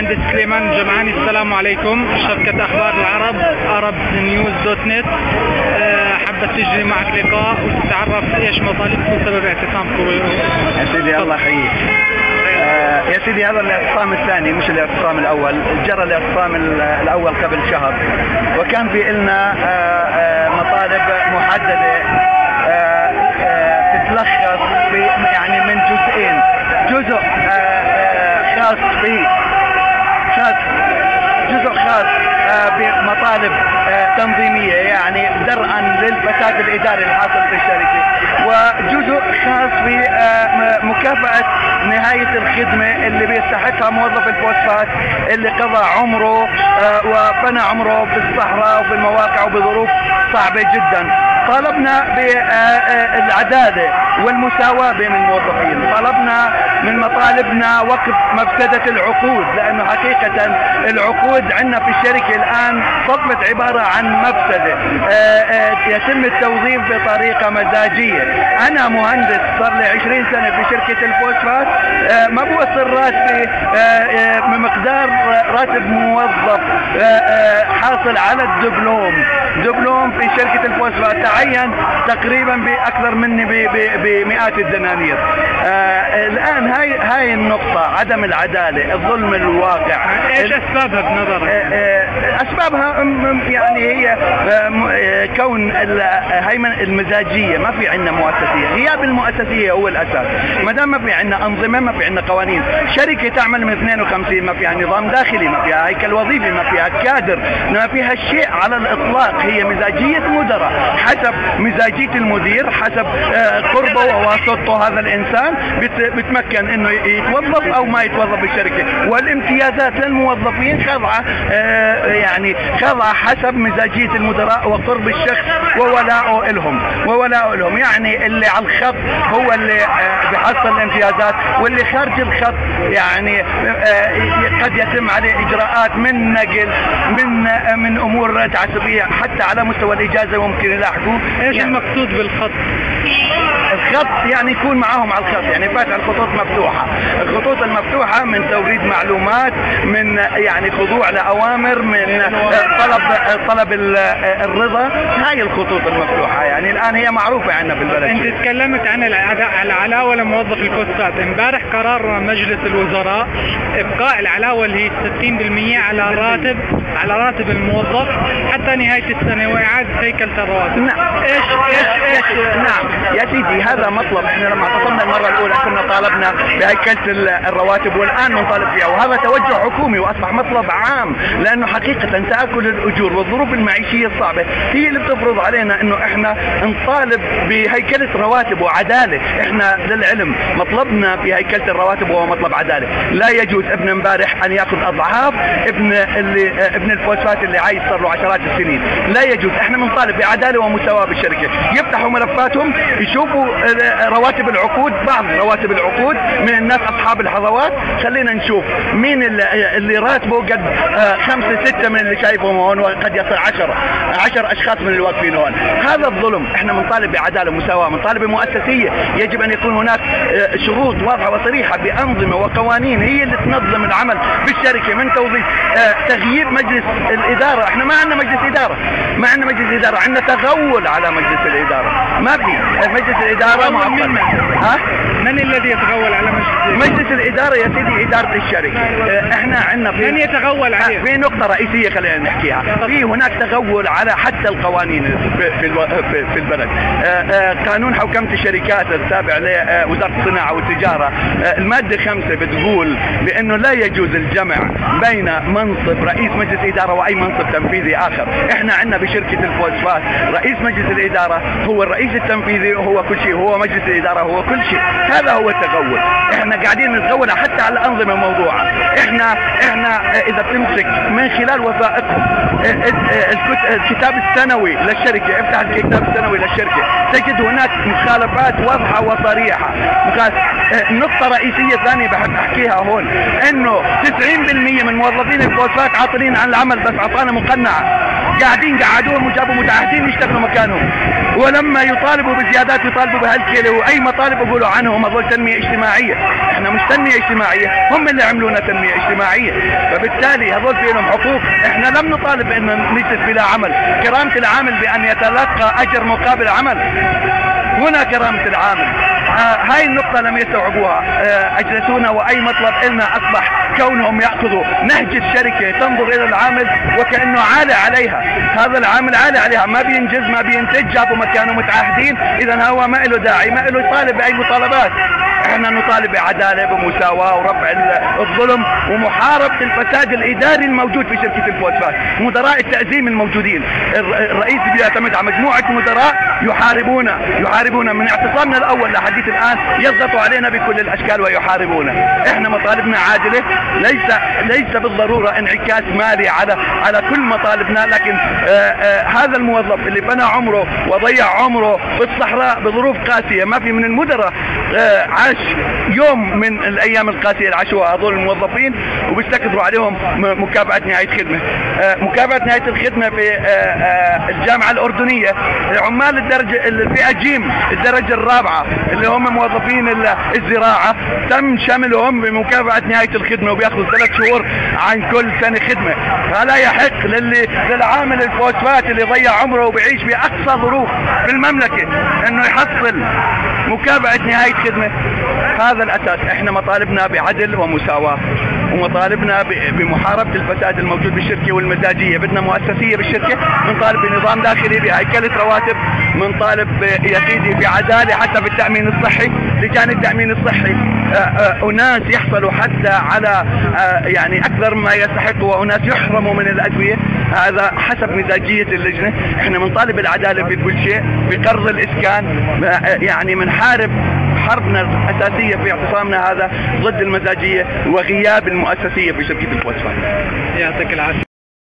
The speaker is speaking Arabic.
المهندس سليمان الجمعاني. السلام عليكم. شبكة أخبار العرب arabnews.net حبت تجري معك لقاء وتتعرف ايش مطالبكم وسبب اعتصامكم. يا سيدي الله يحييك. يا سيدي هذا الاعتصام الثاني مش الاعتصام الاول، جرى الاعتصام الاول قبل شهر وكان في لنا مطالب محدده تتلخص يعني من جزئين، جزء خاص بمطالب تنظيمية يعني درءا للفساد الإداري الحاصل في الشركة، وجزء خاص بمكافأة نهاية الخدمة اللي بيستحقها موظف الفوسفات اللي قضى عمره وبنى عمره في الصحراء وفي المواقع وبظروف صعبة جدا. طالبنا بالعدالة والمساواة بين الموظفين، طلبنا من مطالبنا وقف مفسدة العقود، لأنه حقيقة العقود عندنا في الشركة الآن صدفت عبارة عن مفسدة يتم التوظيف بطريقة مزاجية. أنا مهندس صار لي 20 سنة في شركة الفوسفات، ما بوصل راتبي بمقدار راتب موظف حاصل على دبلوم في شركة الفوسفات، تعين تقريبا بأكثر مني بمئات الدنانير. الآن هاي النقطة، عدم العدالة، الظلم الواقع. ايش اسبابها بنظرك؟ اسبابها يعني هي كون الهيمنة المزاجية، ما في عندنا مؤسسية، غياب المؤسسية هو الاساس. ما دام ما في عندنا انظمة، ما في عندنا قوانين، شركة تعمل من 52 ما فيها نظام داخلي، ما فيها هيكل وظيفي، ما فيها كادر، ما فيها شيء على الاطلاق. هي مزاجية مدراء حسب مزاجية المدير، حسب قربه وواسطته هذا الانسان بتمكن انه يتوظف او ما يتوظف بالشركة. والامتيازات للموظفين خاضعة يعني خاضعة حسب مزاجية المدراء وقرب الشخص وولاءه لهم. يعني اللي على الخط هو اللي بيحصل الامتيازات، واللي خارج الخط يعني قد يتم عليه اجراءات من نقل من امور تعسفية حتى على مستوى الاجازة وممكن يلاحقوا. ايش يعني المقصود بالخط؟ الخط يعني يكون معاهم على الخط، يعني فاتح الخطوط مفتوحة. الخطوط المفتوحة من توريد معلومات، من يعني خضوع لأوامر، من طلب الرضا. هاي الخطوط المفتوحة يعني الآن هي معروفة عندنا في البلد. انت تكلمت عن العلاوة لموظف الفوسفات. امبارح قرار مجلس الوزراء ابقاء العلاوة اللي هي 60% على راتب الموظف حتى نهاية السنة واعادة هيكلة الرواتب. نعم. ايش نعم يا سيدي، هذا مطلب. احنا لما اعتصمنا المرة الأولى كنا طالبنا بهيكلة الرواتب، والآن نطالب فيها، وهذا توجه حكومي وأصبح مطلب عام، لأنه حقيقة تآكل الأجور والظروف المعيشية الصعبة هي اللي بتفرض علينا إنه احنا نطالب بهيكلة رواتب وعدالة. احنا للعلم مطلبنا في هيكلة الرواتب هو مطلب عدالة. لا يجوز ابن امبارح أن يأخذ أضعاف ابن الفوسفات اللي عايش صار له عشرات السنين. لا يجوز. احنا بنطالب بعدالة ومساواة بالشركة. يفتحوا ملفاتهم يشوفوا رواتب العقود، بعض رواتب العقود من الناس اصحاب الحظوات. خلينا نشوف مين اللي راتبه قد 5-6 من اللي شايفهم هون، وقد يصل 10 اشخاص من اللي واقفين هون. هذا الظلم. احنا بنطالب بعداله ومساواه، بنطالب بمؤسسيه. يجب ان يكون هناك شروط واضحه وصريحه بانظمه وقوانين هي اللي تنظم العمل في الشركه، من توظيف، تغيير مجلس الاداره. احنا ما عندنا مجلس اداره، عندنا تغول على مجلس الاداره. ما في مجلس الاداره معطل. من الذي يتغول على مجلس الاداره يا سيدي؟ اداره الشركه. احنا عندنا من يتغول عليه؟ في نقطه رئيسيه خلينا نحكيها. في هناك تغول على حتى القوانين في البلد. قانون حوكمه الشركات التابع لوزاره الصناعه والتجاره، الماده 5 بتقول بانه لا يجوز الجمع بين منصب رئيس مجلس اداره واي منصب تنفيذي اخر. احنا عندنا بشركه الفوسفات رئيس مجلس الاداره هو الرئيس التنفيذي وهو كل شيء، هو مجلس الاداره هو كل شيء. هذا هو التغول. احنا قاعدين نتغول حتى على الانظمه الموضوعه. احنا اذا بتمسك من خلال وثائقهم الكتاب السنوي للشركه، افتح الكتاب السنوي للشركه تجد هناك مخالفات واضحه وصريحه. نقطه رئيسيه ثانيه بحب احكيها هون، انه 90% من موظفين الفوسفات عاطلين عن العمل، بس اعطانا مقنعه، قعدوهم وجابوا متعهدين يشتغلوا مكانهم، ولما يطالبوا بزيادات يطالبوا بهالكيلو واي مطالب يقولوا عنهم هذول تنمية اجتماعية. احنا مش تنمية اجتماعية، هم اللي عملونا تنمية اجتماعية، فبالتالي هذول في لهم حقوق. احنا لم نطالب بان نجلس بلا عمل، كرامة العامل بان يتلقى اجر مقابل عمل، هنا كرامة العامل. هاي النقطة لم يستوعبوها، اجلسونا واي مطلب لنا اصبح كونهم يأخذوا نهج الشركة تنظر الى العامل وكأنه عالي عليها. هذا العامل عالي عليها، ما بينجز ما بينتج، جابوا مكانه متعهدين، اذا هو ما له داعي، ما له يطالب باي مطالبات. احنا نطالب بعدالة بمساواة ورفع الظلم ومحاربة الفساد الاداري الموجود في شركة الفوسفات، مدراء التأزيم الموجودين. الرئيس بيعتمد على مجموعة مدراء يحاربونا من اعتصامنا الاول لحديث الان، يضغطوا علينا بكل الاشكال ويحاربونا. احنا مطالبنا عادلة، ليس بالضرورة انعكاس مالي على كل مطالبنا، لكن هذا الموظف اللي بنى عمره وضيع عمره بالصحراء بظروف قاسية، ما في من المدراء عاش يوم من الايام القاسية اللي عاشوها هذول الموظفين وبيستكثروا عليهم مكافأة نهاية خدمة. مكافأة نهاية الخدمة في الجامعة الأردنية عمال الفئة جيم الدرجة الرابعة اللي هم موظفين الزراعة تم شملهم بمكافأة نهاية الخدمة وبياخذوا 3 شهور عن كل سنة خدمة. فلا يحق للعامل الفوسفات اللي ضيع عمره وبيعيش بأقصى ظروف في المملكة انه يحصل مكافأة نهاية خدمة. هذا الأساس. احنا مطالبنا بعدل ومساواة، ومطالبنا بمحاربة الفساد الموجود بالشركة والمزاجية. بدنا مؤسسية بالشركة، بنطالب بنظام داخلي بهيكلة رواتب، بنطالب يا سيدي بعدالة حتى بالتأمين الصحي، لجان التأمين الصحي أناس يحصلوا حتى على يعني أكثر ما يستحقوا، وأناس يحرموا من الأدوية، هذا حسب مزاجية اللجنة. احنا بنطالب العدالة في كل شيء، بقرض الإسكان، يعني بنحارب حربنا الأساسية في اعتصامنا هذا ضد المزاجية وغياب المؤسسية في شركة الفوسفات. يعطيك العافية.